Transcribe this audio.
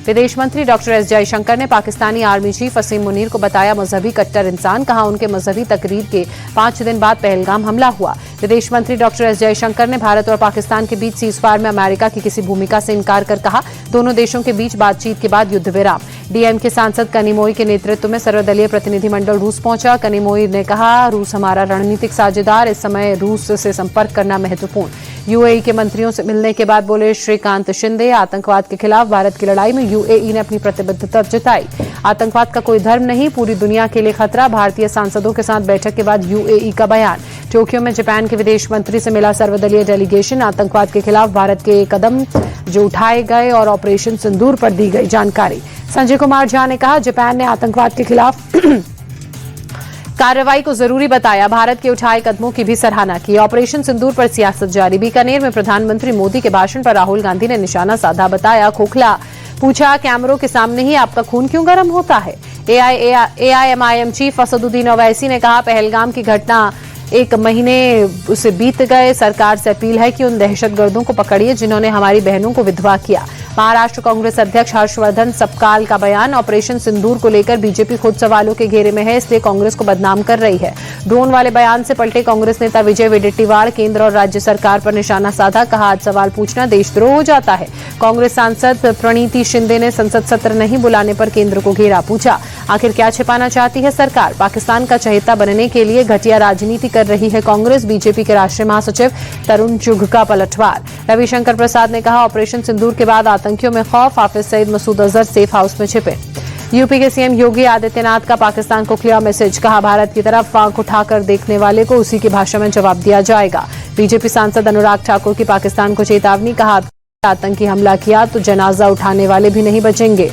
विदेश मंत्री doctor S Jaishankar ने पाकिस्तानी आर्मी चीफ वसीम मुनीर को बताया मजहबी कट्टर इंसान। कहा उनके मजहबी तकरीर के 5 दिन बाद पहलगाम हमला हुआ। विदेश मंत्री डॉक्टर एस जयशंकर ने भारत और पाकिस्तान के बीच सीजफायर में अमेरिका की किसी भूमिका से इनकार कर कहा दोनों देशों के बीच बातचीत के बाद युद्ध विराम। डीएमके सांसद कनिमोई के नेतृत्व में सर्वदलीय प्रतिनिधिमंडल रूस पहुंचा। कनिमोई ने कहा रूस हमारा रणनीतिक साझेदार, इस समय रूस से संपर्क करना महत्वपूर्ण। यूएई के मंत्रियों से मिलने के बाद बोले श्रीकांत शिंदे, आतंकवाद के खिलाफ भारत की लड़ाई में यूएई ने अपनी प्रतिबद्धता जताई। आतंकवाद का कोई धर्म नहीं, पूरी दुनिया के लिए खतरा। भारतीय सांसदों के साथ बैठक के बाद यूएई का बयान। टोक्यो में जापान के विदेश मंत्री से मिला सर्वदलीय डेलीगेशन। आतंकवाद के खिलाफ भारत के कदम जो उठाए गए और ऑपरेशन सिंदूर पर दी गई जानकारी। संजय कुमार झा ने कहा जापान ने आतंकवाद के खिलाफ कार्रवाई को जरूरी बताया, भारत के उठाए कदमों की भी सराहना की। ऑपरेशन सिंदूर पर सियासत जारी। बीकानेर में प्रधानमंत्री मोदी के भाषण पर राहुल गांधी ने निशाना साधा, बताया खोखला। पूछा कैमरों के सामने ही आपका खून क्यों गर्म होता है। एआईएमआईएम चीफ असदुद्दीन ओवैसी ने कहा पहलगाम की घटना 1 महीने उसे बीत गए, सरकार से अपील है कि उन दहशतगर्दों को पकड़िए जिन्होंने हमारी बहनों को विधवा किया। महाराष्ट्र कांग्रेस अध्यक्ष हर्षवर्धन सपकाल का बयान। ऑपरेशन सिंदूर को लेकर बीजेपी खुद सवालों के घेरे में है, इसलिए कांग्रेस को बदनाम कर रही है। ड्रोन वाले बयान से पलटे कांग्रेस नेता विजय वडेट्टीवार, केंद्र और राज्य सरकार पर निशाना साधा। कहा आज सवाल पूछना देशद्रोह हो जाता है। कांग्रेस सांसद प्रणीति शिंदे ने संसद सत्र नहीं बुलाने पर केंद्र को घेरा। पूछा आखिर क्या छिपाना चाहती है सरकार। पाकिस्तान का चहेता बनने के लिए घटिया राजनीति कर रही है कांग्रेस। बीजेपी के राष्ट्रीय महासचिव तरुण चुघ का पलटवार। रविशंकर प्रसाद ने कहा ऑपरेशन सिंदूर के बाद आतंकियों में खौफ। हाफिज सईद, मसूद अजहर सेफ हाउस में छिपे। यूपी के सीएम योगी आदित्यनाथ का पाकिस्तान को क्लियर मैसेज। कहा भारत की तरफ आंख उठाकर देखने वाले को उसी की भाषा में जवाब दिया जाएगा। बीजेपी सांसद अनुराग ठाकुर की पाकिस्तान को चेतावनी। कहा आतंकी हमला किया तो जनाजा उठाने वाले भी नहीं बचेंगे।